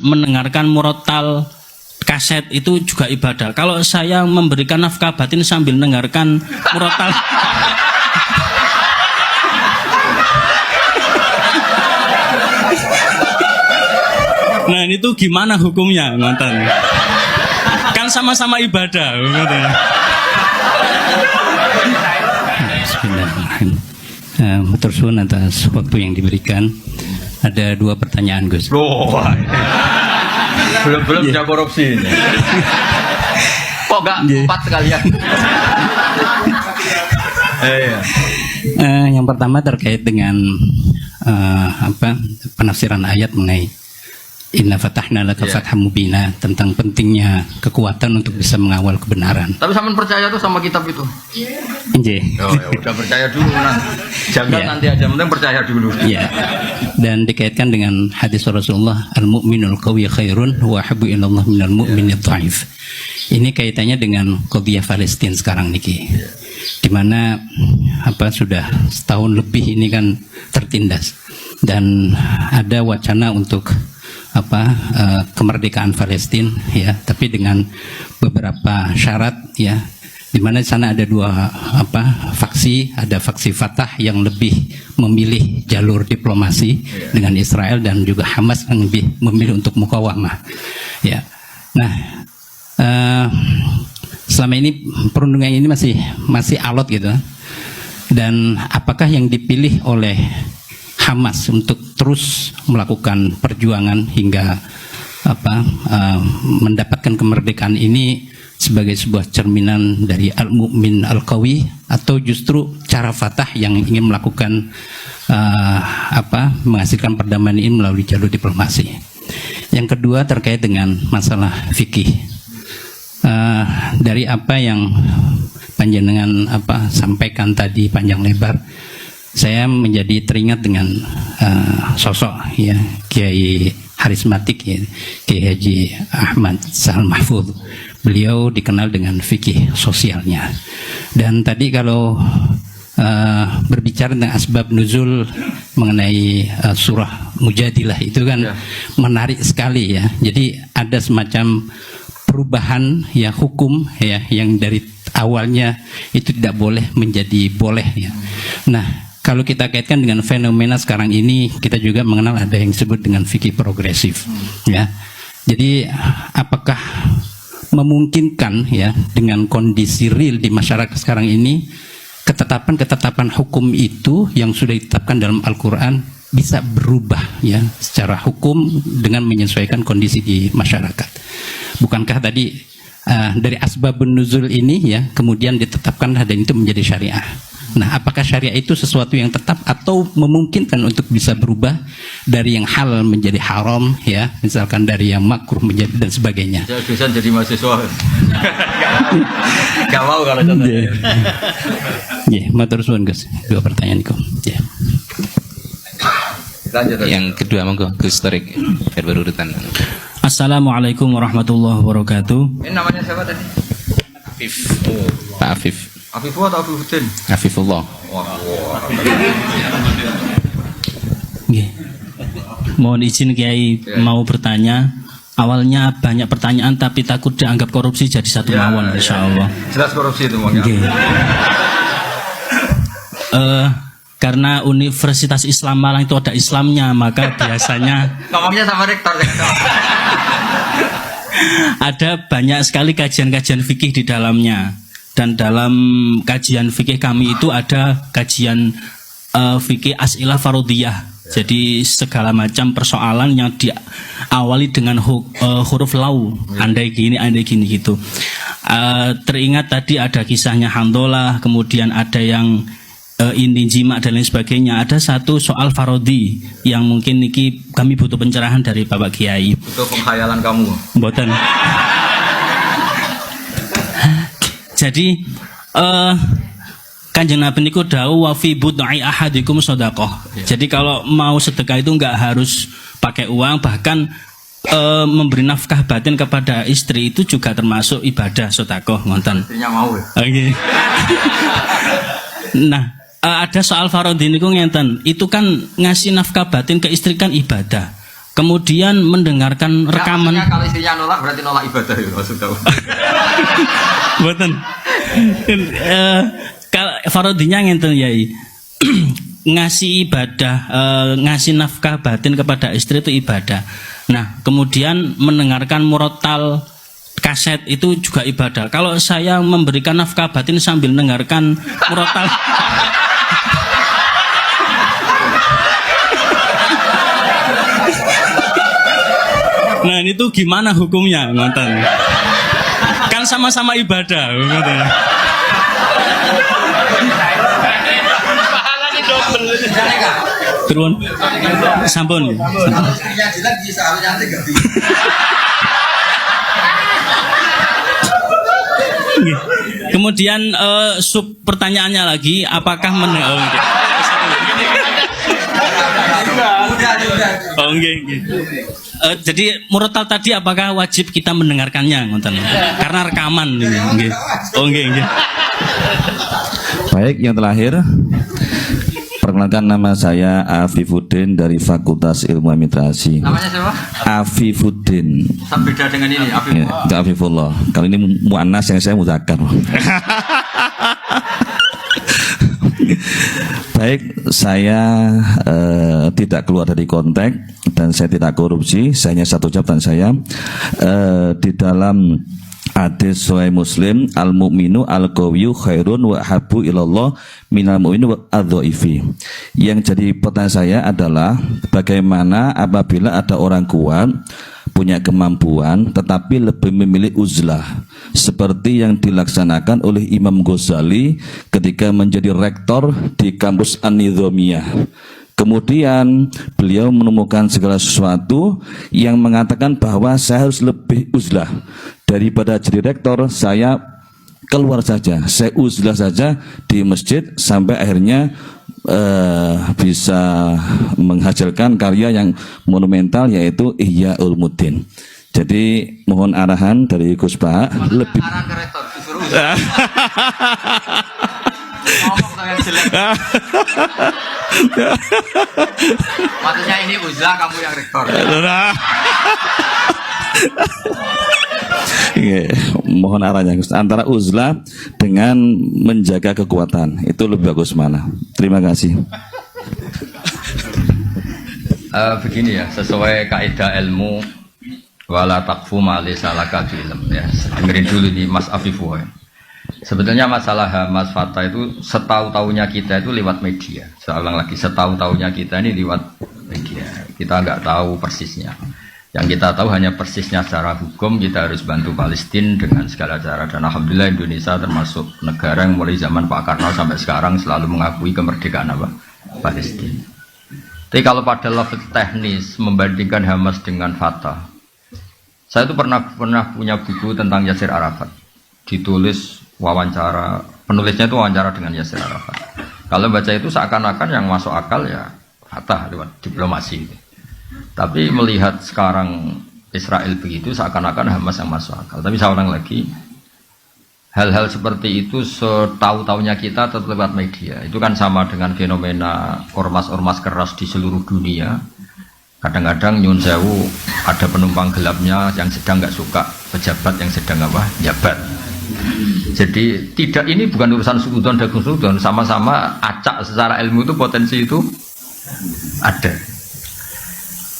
mendengarkan murotal kaset itu juga ibadah. Kalau saya memberikan nafkah batin sambil mendengarkan murotal nah itu gimana hukumnya, nonton? Kan sama-sama ibadah, nonton. Bismillahirrahmanirrahim. Matur suwun atas waktu yang diberikan. Ada 2 pertanyaan, Gus. Belum bisa korupsi ini. Kok enggak 4 sekalian? Yang pertama terkait dengan penafsiran ayat mengenai Inna fatahna laka fatham mubina, tentang pentingnya kekuatan untuk bisa mengawal kebenaran. Tapi sampean percaya tuh sama kitab itu? Nggih. Oh, ya udah percaya dulu nah. Jangan nanti aja, penting percaya dulu. Iya. Dan dikaitkan dengan hadis Rasulullah, al-mu'minul qawi khairun wa habbu ilallah minal mu'minid dhaif. Ini kaitannya dengan qadhiyah Palestina sekarang niki. Di mana sudah setahun lebih ini kan tertindas dan ada wacana untuk kemerdekaan Palestina ya, tapi dengan beberapa syarat ya, di mana di sana ada 2 faksi, ada faksi Fatah yang lebih memilih jalur diplomasi dengan Israel dan juga Hamas yang lebih memilih untuk mukawamah ya. Nah, selama ini perundungan ini masih alot gitu, dan apakah yang dipilih oleh Hamas untuk terus melakukan perjuangan hingga mendapatkan kemerdekaan ini sebagai sebuah cerminan dari al-mu'min al-qawi, atau justru cara Fatah yang ingin melakukan menghasilkan perdamaian ini melalui jalur diplomasi. Yang kedua terkait dengan masalah fikih. Dari apa yang panjenengan sampaikan tadi panjang lebar, saya menjadi teringat dengan sosok ya Kiai Harismatik ya, Kiai Haji Ahmad Sahal Mahfudz. Beliau dikenal dengan fikih sosialnya. Dan tadi kalau berbicara tentang asbab nuzul mengenai surah Mujadilah itu kan menarik sekali ya. Jadi ada semacam perubahan ya hukum ya, yang dari awalnya itu tidak boleh menjadi boleh ya. Nah, kalau kita kaitkan dengan fenomena sekarang ini, kita juga mengenal ada yang disebut dengan fikih progresif ya. Jadi apakah memungkinkan ya dengan kondisi real di masyarakat sekarang ini, ketetapan hukum itu yang sudah ditetapkan dalam Al-Quran bisa berubah ya secara hukum dengan menyesuaikan kondisi di masyarakat? Bukankah tadi dari asbabun nuzul ini ya kemudian ditetapkan dan itu menjadi syariah? Nah, apakah syariah itu sesuatu yang tetap atau memungkinkan untuk bisa berubah dari yang halal menjadi haram ya, misalkan dari yang makruh menjadi dan sebagainya? Saya bisa jadi mahasiswa. Gak mau kalau contohnya. Ya, matur suwun Gus. 2 pertanyaan kok. Ya. Yang kedua monggo Gus Torik biar berurutan. Assalamualaikum warahmatullahi wabarakatuh. Ini namanya siapa tadi? Afif. Pak Afif. Afifullah atau Afifuddin? Afifullah. Mohon izin Kiai mau bertanya. Awalnya banyak pertanyaan tapi takut dianggap korupsi jadi satu mawon insyaallah. Jelas korupsi itu Bang. Karena Universitas Islam Malang itu ada Islamnya, maka biasanya ngomongnya sama rektor. Ada banyak sekali kajian-kajian fikih di dalamnya. Dan dalam kajian fikih kami itu ada kajian fikih as'ilah farodiyah. Jadi segala macam persoalan yang diawali dengan huruf lau, andai gini gitu. Teringat tadi ada kisahnya Handolah, kemudian ada yang ini jima dan lain sebagainya. Ada satu soal farodi yang mungkin niki kami butuh pencerahan dari Bapak Kiai. Butuh pengkhayalan kamu. Mboten. Jadi Kanjeng Nabi niku dawuh wa fi bud'i ahadikum shadaqah. Jadi kalau mau sedekah itu enggak harus pakai uang, bahkan memberi nafkah batin kepada istri itu juga termasuk ibadah sedekah, ngoten. Istrinya mau ya. Oke. Nah, ada soal farodhi niku ngenten. Itu kan ngasih nafkah batin ke istri kan ibadah. kemudian mendengarkan rekaman. Ya, kalau istrinya nolak berarti nolak ibadah ya maksudnya. Mboten. Kalau farodinya ngenten yai. Ngasih ibadah, ngasih nafkah batin kepada istri itu ibadah. Nah, kemudian mendengarkan murotal kaset itu juga ibadah. Kalau saya memberikan nafkah batin sambil mendengarkan murotal nah itu gimana hukumnya, ngoten? Kan sama-sama ibadah, ngoten. Turun, sampun. Kemudian sub pertanyaannya lagi, apakah jadi murotal tadi apakah wajib kita mendengarkannya, ngoten? Karena rekaman nggih. Nggih. Baik, yang terakhir perkenalkan, nama saya Afifuddin dari Fakultas Ilmu Administrasi. Namanya siapa? Afifuddin. Beda dengan ini, Ya, itu Afifullah. Kalau ini muannas, yang saya mudzakkar. Baik, saya tidak keluar dari konteks dan saya tidak korupsi. Saya hanya satu ucapan saya di dalam hadis Sahih Muslim, al mukminu al qawiyyu khairun wa habbu ilallah minal mu'minu adh-dhaifi. Yang jadi pertanyaan saya adalah bagaimana apabila ada orang kuat punya kemampuan tetapi lebih memilih uzlah seperti yang dilaksanakan oleh Imam Ghazali ketika menjadi rektor di kampus An-Nizamiyah. Kemudian beliau menemukan segala sesuatu yang mengatakan bahwa saya harus lebih uzlah daripada jadi rektor. Saya keluar saja, saya uzlah saja di masjid sampai akhirnya bisa menghasilkan karya yang monumental yaitu Ihya Ulumuddin. Jadi mohon arahan dari Gus Pak lebih. Arahan ke rektor disuruh ngomong yang jelek. Maksudnya ini uzlah, kamu yang rektor. Mohon arahnya antara uzlah dengan menjaga kekuatan, itu lebih bagus mana? Terima kasih. Begini ya, sesuai kaidah ilmu wala taqfu ma laysa laka ilm ya. Dengerin dulu nih Mas Afifu ya. Sebetulnya masalah Mas Fata itu setahu-tahunya kita itu lewat media. Saya ulang lagi, setahu-tahunya kita ini lewat media. Kita nggak tahu persisnya. Yang kita tahu hanya persisnya secara hukum, kita harus bantu Palestina dengan segala cara. Dan alhamdulillah Indonesia termasuk negara yang mulai zaman Pak Karno sampai sekarang selalu mengakui kemerdekaan apa? Palestina. Tapi kalau pada level teknis membandingkan Hamas dengan Fatah, saya itu pernah punya buku tentang Yasir Arafat. Ditulis wawancara, penulisnya itu wawancara dengan Yasir Arafat. Kalau baca itu seakan-akan yang masuk akal ya Fatah lewat diplomasi. Tapi melihat sekarang Israel begitu seakan-akan Hamas yang masuk akal. Tapi saya ulang lagi, hal-hal seperti itu setahu-tahunya kita tetap lewat media. Itu kan sama dengan fenomena ormas-ormas keras di seluruh dunia. Kadang-kadang nyun sewu ada penumpang gelapnya yang sedang nggak suka pejabat yang sedang apa jabat. Jadi tidak, ini bukan urusan sudon dan sudon, sama-sama acak secara ilmu itu potensi itu ada.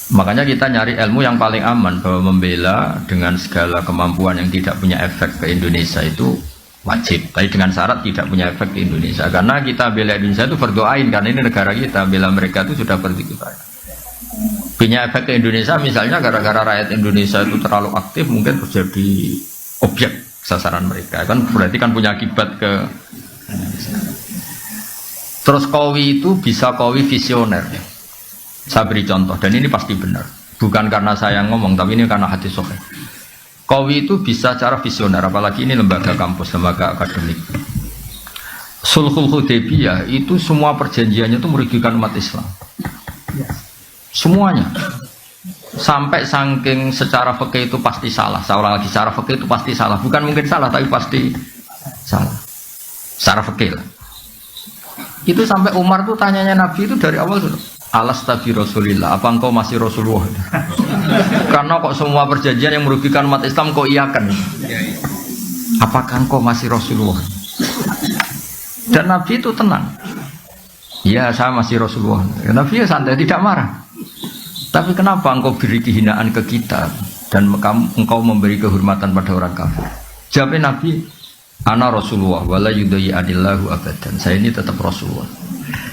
Makanya kita nyari ilmu yang paling aman, bahwa membela dengan segala kemampuan yang tidak punya efek ke Indonesia itu wajib. Tapi dengan syarat tidak punya efek ke Indonesia. Karena kita bela Indonesia itu berdoain, karena ini negara kita, bela mereka itu sudah beribadah. Punya efek ke Indonesia misalnya gara-gara rakyat Indonesia itu terlalu aktif, mungkin terjadi objek sasaran mereka. Kan berarti kan punya akibat ke Indonesia. Terus Qawi itu bisa Qawi visioner. Saya beri contoh, dan ini pasti benar. Bukan karena saya ngomong, tapi ini karena hadis sahih. Qawi itu bisa cara visioner, apalagi ini lembaga kampus, lembaga akademik. Sulhul Hudaybiyah itu semua perjanjiannya itu merugikan umat Islam. Semuanya. Sampai saking secara fikih itu pasti salah. Saya ulang lagi, secara fikih itu pasti salah. Bukan mungkin salah, tapi pasti salah. Secara fikih lah. Itu sampai Umar tuh tanyanya Nabi itu dari awal sudah. alastabi Rasulillah, apa engkau masih Rasulullah? Karena kok semua perjanjian yang merugikan umat Islam kau iakan. Apakah engkau masih Rasulullah? Dan Nabi itu tenang. Iya, saya masih Rasulullah. Nabi ya santai, tidak marah. Tapi kenapa engkau beri kehinaan ke kita dan engkau memberi kehormatan pada orang kafir? Jawabnya Nabi, ana Rasulullah wala yudai adillahu abadan. Saya ini tetap Rasulullah.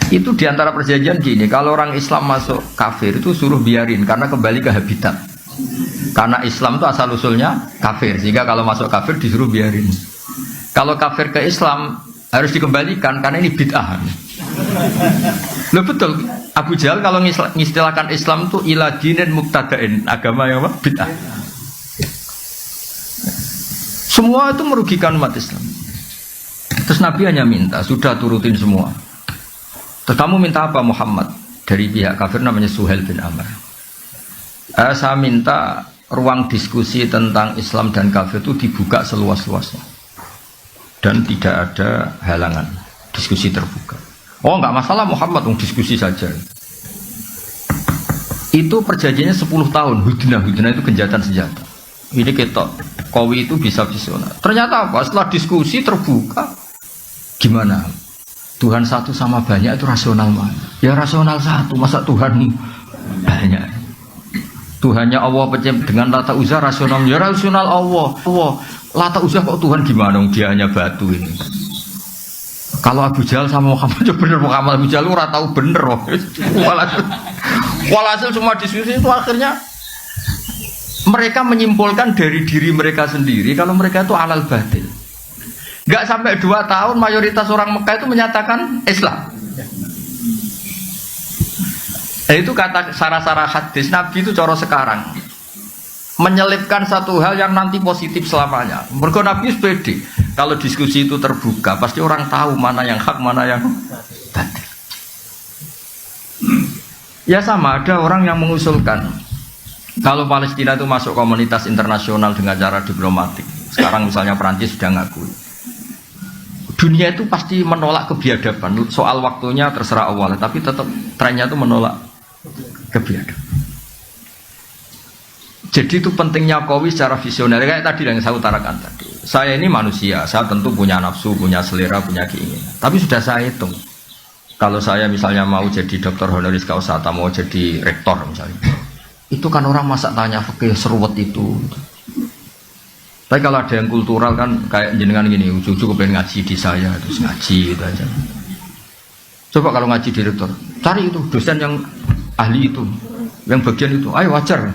Itu diantara perjanjian gini, kalau orang Islam masuk kafir itu suruh biarin karena kembali ke habitat. Karena Islam itu asal usulnya kafir, sehingga kalau masuk kafir disuruh biarin. Kalau kafir ke Islam harus dikembalikan karena ini bid'ah. Loh betul, Abu Jahal kalau ngistilahkan Islam itu ila dinin muktadain, agama yang apa? Bid'ah. Semua itu merugikan umat Islam. Terus Nabi hanya minta, sudah turutin semua. Terus kamu minta apa Muhammad? Dari pihak kafir namanya Suhail bin Amr. Saya minta ruang diskusi tentang Islam dan kafir itu dibuka seluas-luasnya. Dan tidak ada halangan, diskusi terbuka. Oh enggak masalah Muhammad, diskusi saja. Itu perjanjiannya 10 tahun. Hudnah itu genjatan senjata. Ini ketok, Kowi itu bisa visioner. Ternyata apa? Setelah diskusi terbuka, gimana? Tuhan satu sama banyak itu rasional mana? Ya rasional satu, masa Tuhan banyak? Tuhannya Allah dengan Lata Uzza rasional, ya rasional Allah. Lata Uzza kok Tuhan gimana? Dia hanya batu ini. Kalau Abu Jahal sama Muhammad itu bener, Muhammad Abu Jahal ora tahu bener. Walhasil semua diskusi itu akhirnya mereka menyimpulkan dari diri mereka sendiri kalau mereka itu alal batil. Gak sampai 2 tahun mayoritas orang Mekah itu menyatakan Islam. Itu kata sarah-sarah hadis Nabi itu cara sekarang menyelipkan satu hal yang nanti positif selamanya. Mergo Nabi pede kalau diskusi itu terbuka pasti orang tahu mana yang hak mana yang batil. Ya sama, ada orang yang mengusulkan kalau Palestina itu masuk komunitas internasional dengan cara diplomatik. Sekarang misalnya Perancis sudah ngakui. Dunia itu pasti menolak kebiadaban. Soal waktunya terserah Allah, tapi tetap trennya itu menolak kebiadaban. Jadi itu pentingnya Qawi secara visioner. Kayak tadi yang saya utarakan tadi. Saya ini manusia, saya tentu punya nafsu, punya selera, punya keinginan. Tapi sudah saya hitung. Kalau saya misalnya mau jadi dokter honoris causa atau mau jadi rektor misalnya, itu kan orang masa tanya fikih seruwet itu. Tapi kalau ada yang kultural kan kayak jenengan gini, ujung-ujung pengen ngaji di saya, terus ngaji gitu aja. Coba kalau ngaji di rektor, cari itu dosen yang ahli itu, yang bagian itu, ayo wajar.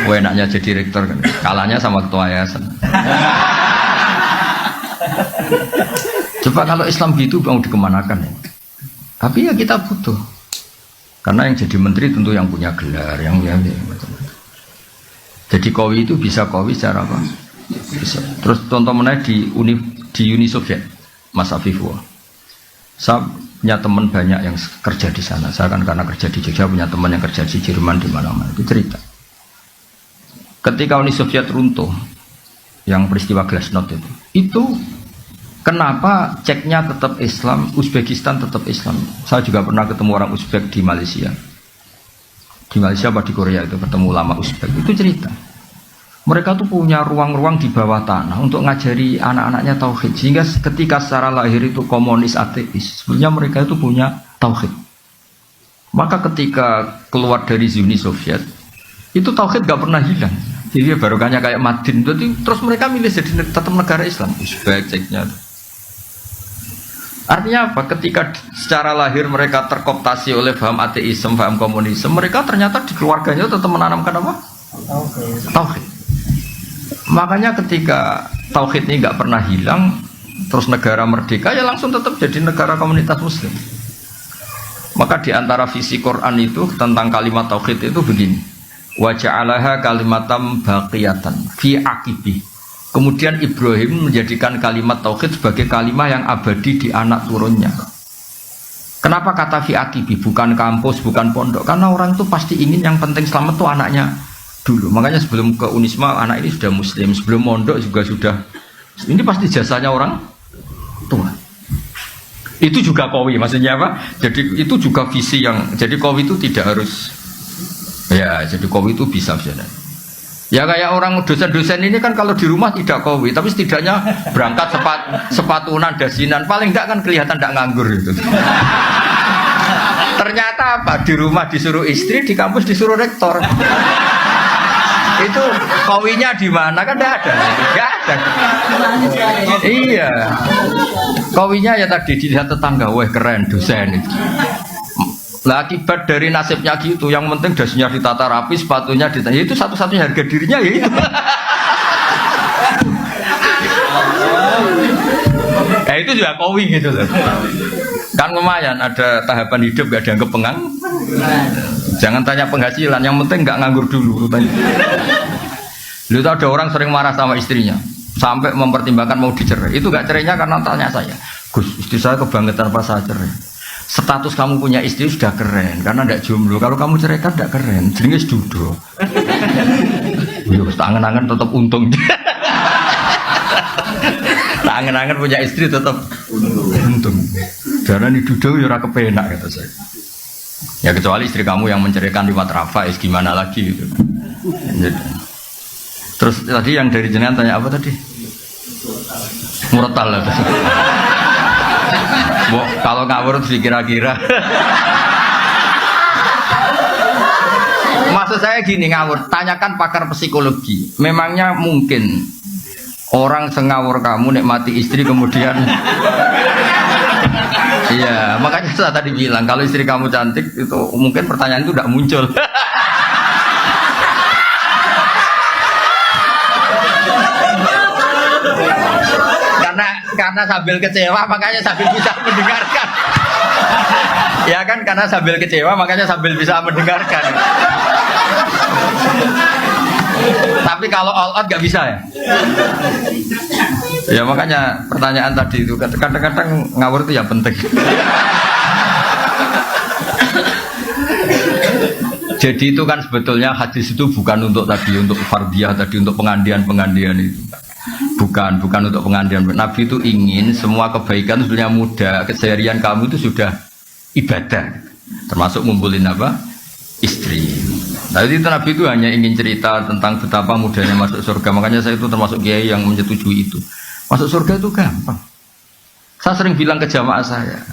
Wah enaknya jadi rektor kan, kalahnya sama ketua yayasan. Coba kalau Islam gitu mau dikemanakan ya? Tapi ya kita butuh, karena yang jadi menteri tentu yang punya gelar, yang macam-macam. Jadi Qawi itu bisa Qawi secara apa? Bisa. Terus contoh menaik di Uni Soviet, Mas Afifullah. Saya punya teman banyak yang kerja di sana. Saya kan karena kerja di Jogja punya teman yang kerja di Jerman di mana-mana. Itu cerita. Ketika Uni Soviet runtuh, yang peristiwa Glasnost itu kenapa ceknya tetap Islam, Uzbekistan tetap Islam. Saya juga pernah ketemu orang Uzbek di Malaysia. Di Malaysia apa di Korea itu bertemu ulama Uzbek, itu cerita mereka tuh punya ruang-ruang di bawah tanah untuk ngajari anak-anaknya tauhid, sehingga ketika secara lahir itu komunis ateis, sebenarnya mereka itu punya tauhid. Maka ketika keluar dari Uni Soviet itu tauhid gak pernah hilang, jadi barokahnya kayak Madin. Jadi terus mereka milih jadi tetap negara Islam, Uzbek ceknya. Artinya apa? Ketika secara lahir mereka terkooptasi oleh paham ateisme, paham komunisme, mereka ternyata di keluarganya tetap menanamkan apa? Tauhid. Makanya ketika tauhid ini nggak pernah hilang, terus negara merdeka ya langsung tetap jadi negara komunitas Muslim. Maka di antara visi Quran itu tentang kalimat tauhid itu begini: wa ja'alaha kalimatam baqiyatan fi aqibi. Kemudian Ibrahim menjadikan kalimat tauhid sebagai kalimat yang abadi di anak turunnya. Kenapa kata fi aqibi, bukan kampus, bukan pondok? Karena orang itu pasti ingin yang penting selamat tuh anaknya dulu. Makanya sebelum ke Unisma anak ini sudah muslim, sebelum mondok juga sudah. Ini pasti jasanya orang tua. Itu juga qawi, maksudnya apa? Jadi itu juga visi yang, jadi qawi itu tidak harus, ya jadi qawi itu bisa. Ya kayak orang dosen-dosen ini kan kalau di rumah tidak qawi, tapi setidaknya berangkat sepatunan, dasinan, paling enggak kan kelihatan enggak nganggur gitu. Ternyata apa? Di rumah disuruh istri, di kampus disuruh rektor. Itu qawinya di mana kan enggak ada. Enggak ada. Iya. Qawinya ya tadi dilihat tetangga, wah keren dosen itu. Lah akibat dari nasibnya gitu, yang penting dasinya ditata rapi, sepatunya ditata, itu satu-satunya harga dirinya ya itu. Ya itu juga qawi gitu loh. Kan lumayan ada tahapan hidup gak dianggap pengang. Jangan tanya penghasilan, yang penting gak nganggur dulu. Lalu ada orang sering marah sama istrinya sampai mempertimbangkan mau dicerai. Itu gak cerainya karena tanya saya, Gus, istri saya kebangetan pas saya cerai. Status kamu punya istri sudah keren karena tidak jomblo. Kalau kamu ceraikan tidak keren, jenenge sedudo. Yo, tangan-tangan tetap untung. Tangan-tangan punya istri tetap untung. Karena di dudo ya ora kepenak kata saya. Ya kecuali istri kamu yang menceraikan lewat Rafa, gimana lagi gitu. Terus tadi yang dari jenengan tanya apa tadi? Murotal lah. Bo, kalau ngawur terus dikira-kira. Maksud saya gini, ngawur, tanyakan pakar psikologi. Memangnya mungkin orang sengawur kamu nikmati istri kemudian iya, makanya saya tadi bilang kalau istri kamu cantik itu mungkin pertanyaan itu tidak muncul. Karena sambil kecewa makanya sambil bisa mendengarkan. Ya kan, karena sambil kecewa makanya sambil bisa mendengarkan. Tapi kalau all out gak bisa ya. Ya makanya pertanyaan tadi itu kadang-kadang ngawur itu ya penting. Jadi itu kan sebetulnya hadis itu bukan untuk tadi untuk fardiyah tadi untuk pengandian itu. Bukan untuk pengandian. Nabi itu ingin semua kebaikan sebenarnya mudah. Keseharian kamu itu sudah ibadah. Termasuk ngumpulin apa? Istri. Nah itu Nabi itu hanya ingin cerita tentang betapa mudahnya masuk surga. Makanya saya itu termasuk kiai yang menyetujui itu. Masuk surga itu gampang. Saya sering bilang ke jamaah saya,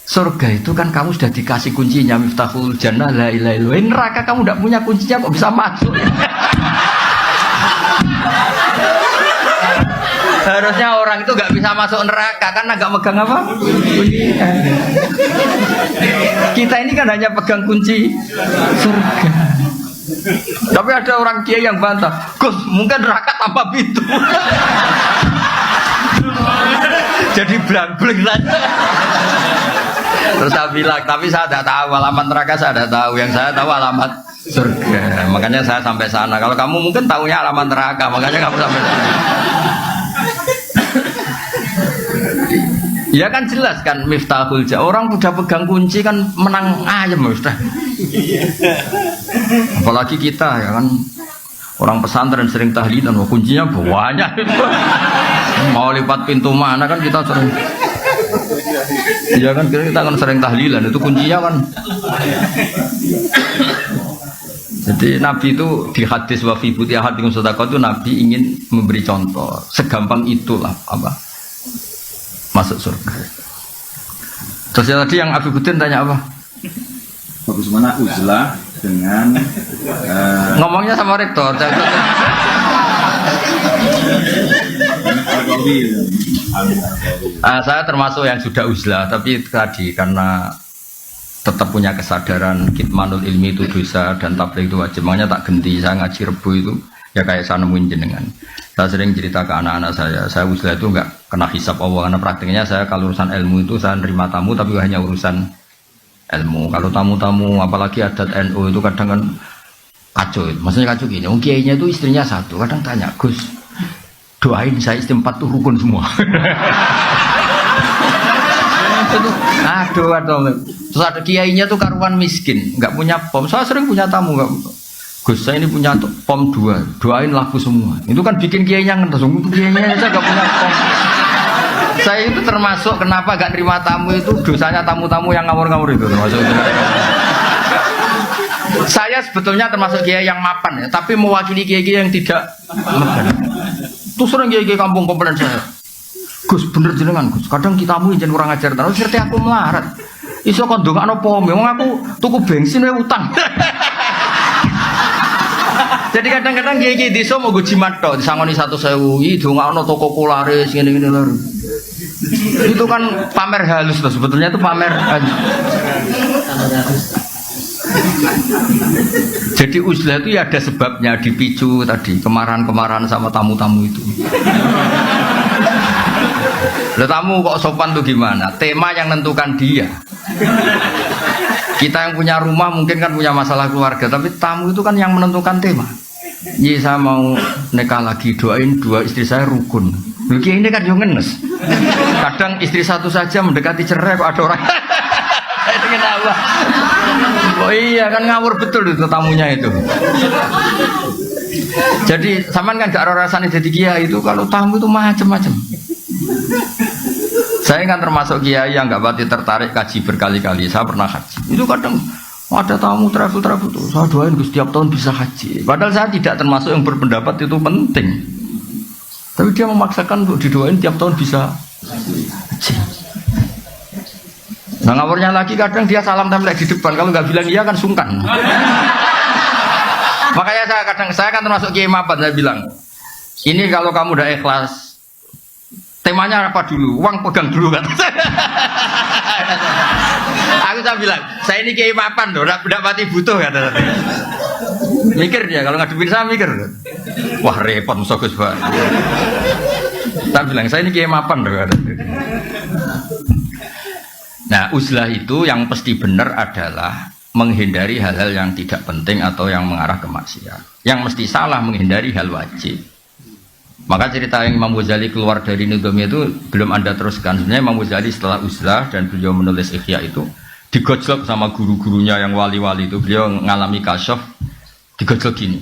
surga itu kan kamu sudah dikasih kuncinya, miftahul jannah la ilaha illallah. Neraka kamu tidak punya kuncinya kok bisa masuk. Harusnya orang itu nggak bisa masuk neraka karena nggak megang apa? Kuncinya. Kita ini kan hanya pegang kunci surga. Tapi ada orang kiai yang bantah, Gus, mungkin neraka tanpa pintu. Jadi blang-blang saja. Terus saya bilang, tapi saya tidak tahu alamat neraka, saya tidak tahu. Yang saya tahu alamat surga. Makanya saya sampai sana. Kalau kamu mungkin tahunya alamat neraka, makanya kamu sampai sana. Ya kan jelas kan miftahul jannah. Orang udah pegang kunci kan menang ayam sudah. Apalagi kita ya kan orang pesantren sering tahlilan, kuncinya banyak. Mau lipat pintu mana kan kita sering. Ya kan kita kan sering tahlilan itu kuncinya kan. Jadi Nabi itu di hadis wa fi buti ahadikum sadaqah itu Nabi ingin memberi contoh segampang itulah apa masuk surga. Terus yang tadi yang Abu Budin tanya apa? Bagaimana uzlah dengan ngomongnya sama rektor. Saya termasuk yang sudah uzlah, tapi tadi karena tetap punya kesadaran kitmanul ilmi itu dosa dan tabligh itu wajib. Makanya tak ganti, saya ngaji Rebo itu ya kayak saya nemuin jenengan. Saya sering cerita ke anak-anak saya uzlah itu enggak kena hisab Allah karena praktiknya saya kalau urusan ilmu itu saya nerima tamu tapi hanya urusan ilmu. Kalau tamu-tamu apalagi adat NU itu kadang kan kacau. Maksudnya kacau gini, kiainya itu istrinya satu. Kadang tanya, Gus, doain saya istri 4 tuh rukun semua. Aduh. Terus ada kiainya tuh karuan miskin, nggak punya pom. Saya sering punya tamu nggak. Gus, saya ini punya pom 2, doain laku semua. Itu kan bikin kiainya ngetes. Kiainya saya nggak punya pom. Saya itu termasuk kenapa gak terima tamu itu dosanya tamu-tamu yang ngawur-ngawur itu termasuk itu. Saya sebetulnya termasuk kiai yang mapan ya, tapi mewakili kiai yang tidak mapan. Tuh sering kiai kampung komplain saya. Gus bener jenengan Gus, kadang kitamu izin kurang ajar terus ngerti aku melarat. Iso kon ndongakno pom, wong aku tuku bensin wae utang. Jadi kadang-kadang kiai desa mau jimat tok, disangoni 1.000, iki dongakno toko kularis ngene-ngene lho. Itu kan pamer halus loh, sebetulnya itu pamer halus. Jadi uzlah itu ya ada sebabnya, dipicu tadi kemarahan-kemarahan sama tamu-tamu itu. Lah tamu kok sopan tuh gimana? Tema yang nentukan dia. Kita yang punya rumah mungkin kan punya masalah keluarga, tapi tamu itu kan yang menentukan tema. Iya saya mau nikah lagi, doain 2 istri saya rukun. Begini ini kan yang ngenes. Kadang istri satu saja mendekati cerai kok ada orang. Itu kenapa? Oh iya kan ngawur betul itu tamunya itu. Jadi saman kan gak ada rasanya jadi kiai itu kalau tamu itu macam-macam. Saya kan termasuk kiai yang gak pati tertarik kaji berkali-kali. Saya pernah haji. Itu kadang ada tamu travel tuh. Saya doain setiap tahun bisa haji. Padahal saya tidak termasuk yang berpendapat itu penting. Tapi dia memaksakan untuk didoain tiap tahun bisa haji. Nah ngawurnya lagi kadang dia salam tempel di depan. Kalau nggak bilang iya kan sungkan. Makanya saya kan termasuk kiai mapan. Saya bilang ini kalau kamu udah ikhlas, temanya apa dulu? Uang pegang dulu kan. Saya bilang, saya ini kiai mapan loh, tidak pati butuh kata. Mikir dia, kalau ngadepin saya mikir. Wah repot musuh Gus Pak. Saya bilang, saya ini kiai mapan loh kata. Nah uzlah itu yang pasti benar adalah menghindari hal-hal yang tidak penting atau yang mengarah ke maksiat. Yang mesti salah menghindari hal wajib. Maka cerita yang Imam Ghazali keluar dari Nidhamiyah itu belum Anda teruskan. Sebenarnya Imam Ghazali setelah uzlah dan beliau menulis Ihya itu digojlok sama guru-gurunya yang wali-wali itu. Beliau ngalami kasyaf, digojlok gini.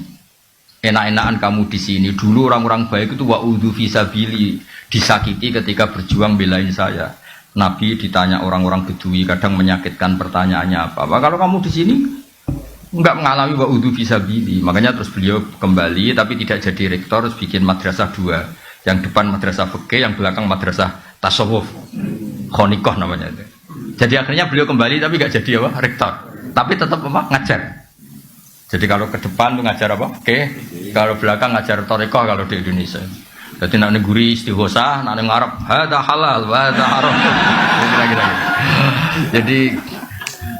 Enak-enakan kamu di sini. Dulu orang-orang baik itu wa'udhu fisabili, disakiti ketika berjuang belain saya. Nabi ditanya orang-orang Bedui, kadang menyakitkan pertanyaannya apa. Kalau kamu di sini enggak mengalami wa'udhu fisabili, makanya terus beliau kembali tapi tidak jadi rektor, terus bikin madrasah 2. Yang depan madrasah fikih, yang belakang madrasah tasawuf, khonikoh namanya itu. Jadi akhirnya beliau kembali tapi enggak jadi apa? Rektor. Tapi tetap apa? Ngajar. Jadi kalau ke depan tuh ngajar apa? Oke. Kalau belakang ngajar torikoh kalau di Indonesia. Jadi nak negeri istighosah, nak ngarep hada halal, hada haram. Kira-kira. Jadi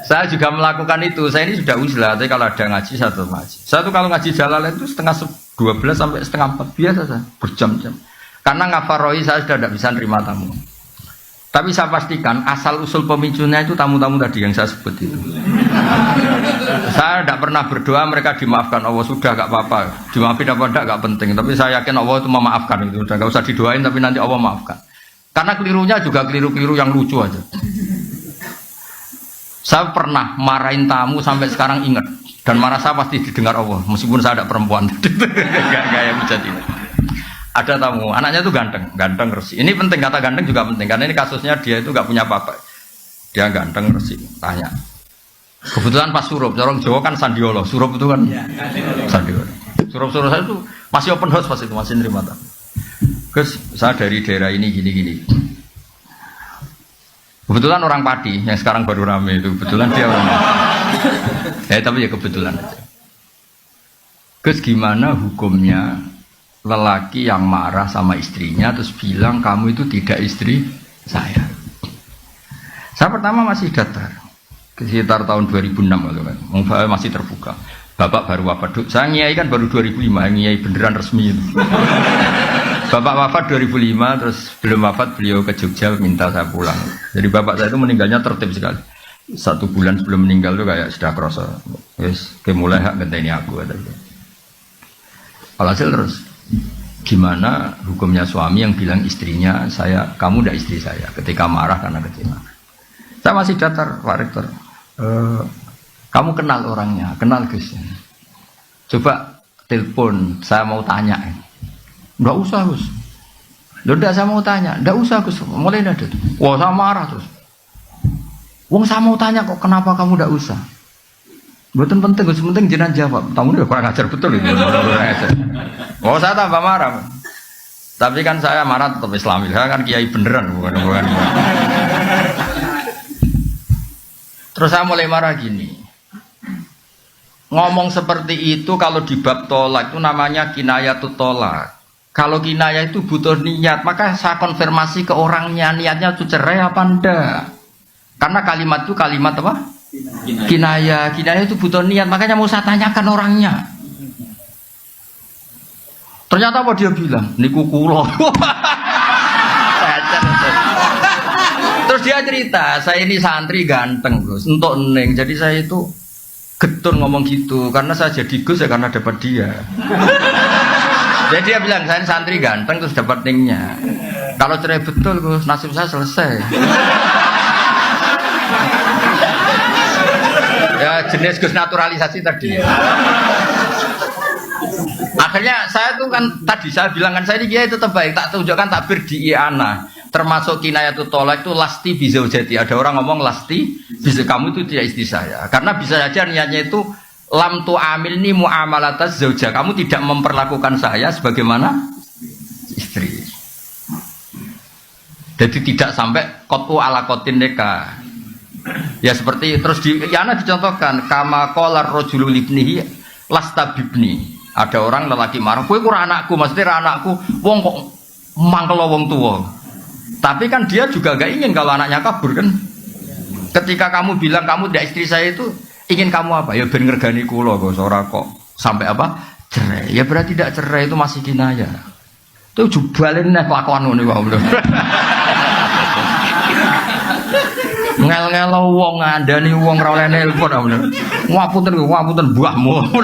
saya juga melakukan itu. Saya ini sudah uzlah, tapi kalau ada ngaji satu ngaji. Satu kalau ngaji Jalalain itu setengah 12 sampai setengah 4 biasa saja, berjam-jam. Karena ngafaroi saya sudah tidak bisa nerima tamu. Tapi saya pastikan asal usul pemicunya itu tamu-tamu tadi yang saya sebut itu. Saya tidak pernah berdoa mereka dimaafkan Allah, sudah gak apa-apa. Dimaafin apa enggak gak penting. Tapi saya yakin Allah itu memaafkan itu. Sudah gak usah didoain tapi nanti Allah maafkan. Karena kelirunya juga keliru-keliru yang lucu aja. Saya pernah marahin tamu sampai sekarang ingat. Dan marah saya pasti didengar Allah. Meskipun saya ada perempuan. Gak yang bisa tidak. Ada tamu, anaknya itu ganteng resi. Ini penting, kata ganteng juga penting. Karena ini kasusnya dia itu gak punya apa-apa. Dia ganteng resi, tanya. Kebetulan pas surup, orang Jawa kan sandiolo. Surup itu kan sandiolo. Surup-surup saya itu masih open house pas itu, masih nerima tamu. Gus, saya dari daerah ini gini-gini. Kebetulan orang Padi, yang sekarang baru rame itu. Kebetulan dia orang tapi ya kebetulan aja. Gus, gimana hukumnya lelaki yang marah sama istrinya terus bilang kamu itu tidak istri saya. Saya pertama masih datar sekitar tahun 2006 kan, masih terbuka. Bapak baru wafat, saya ngiyai kan baru 2005, ngiyai beneran resmi itu. Bapak wafat 2005, terus belum wafat beliau ke Jogja minta saya pulang. Jadi bapak saya itu meninggalnya tertib sekali. 1 bulan sebelum meninggal tuh kayak sudah kerasa, wes mulai hak ngenteni aku ada. Alhasil terus gimana hukumnya suami yang bilang istrinya kamu tidak istri saya ketika marah karena kecewa. Saya masih datar Pak Rektor. Kamu kenal orangnya, kenal Gus. Coba telepon, saya mau tanya. Enggak usah Gus. Loh, ndak saya mau tanya, ndak usah Gus, mulai ndak. Wah, saya marah terus. Wong saya mau tanya kok kenapa kamu ndak usah? Mboten penting, Gus, penting jenengan jawab. Tamu udah kurang ajar betul ini. Oh, saya tambah marah. Tapi kan saya marah tetap Islami, saya kan kiai beneran bukan. Terus saya mulai marah gini. Ngomong seperti itu kalau di bab tolak itu namanya kinayatut tolak. Kalau kinayah itu butuh niat, maka saya konfirmasi ke orangnya niatnya itu cerai apa enggak. Karena kalimat itu kalimat apa? Kinayah. Kinayah itu butuh niat, makanya mau saya tanyakan orangnya. Ternyata apa dia bilang? Niku kulo. Terus dia cerita, saya ini santri ganteng, Gus. Untuk neng, jadi saya itu getun ngomong gitu. Karena saya jadi Gus ya karena dapat dia. Jadi dia bilang, saya ini santri ganteng terus dapat nengnya. Kalau cerai betul, Gus, nasib saya selesai. Ya jenis Gus naturalisasi tadi. Akhirnya saya tuh kan tadi saya bilang kan saya ini kiai tetap baik, tak tunjukkan takbir di i'ana. Termasuk kinayatut tolak itu lasti bizaujati. Ada orang ngomong lasti bisa kamu itu tidak istri saya. Karena bisa saja niatnya itu lam tu amilni muamalataz zauja. Kamu tidak memperlakukan saya sebagaimana istri. Jadi tidak sampai kotu ala kotin neka. Ya seperti terus di i'ana dicontohkan kama qala rajulu libnihi lasta bibni. Ada orang lelaki marah, kowe ora anakku, maksudnya anakku, wong kok mangkel wong tua. Tapi kan dia juga gak ingin kalau anaknya kabur kan. Ketika kamu bilang kamu tidak istri saya itu ingin kamu apa? Ya ben ngergani kula kok ora kok sampai apa? Cerai. Ya berarti tidak cerai itu masih kinayah. Itu jubalin nek kelakuan ngono kok. Ngel-ngelo wong ngandani wong ora oleh nelpon. Ngapunten buahmu.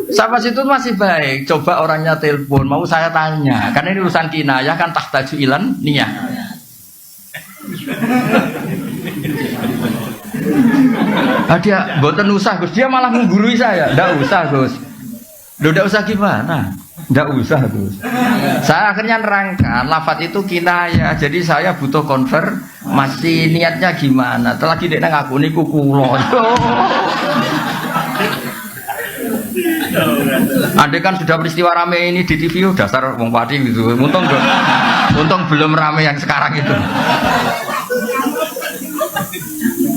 Sampai situ masih baik. Coba orangnya telepon, mau saya tanya. Karena ini urusan kinayah kan tahtaju ilan niyah. Dia mboten usah Gus, dia malah menggurui saya. Ndak usah Gus. Loh, ndak usah gimana? Ndak usah Gus. Saya akhirnya nerangkan lafaz itu kinayah. Jadi saya butuh konfirmasi niatnya gimana. Lagi dek ngaku niku kula. Andai kan sudah peristiwa rame ini di TV, dasar wong pati gitu. Untung belum rame yang sekarang itu.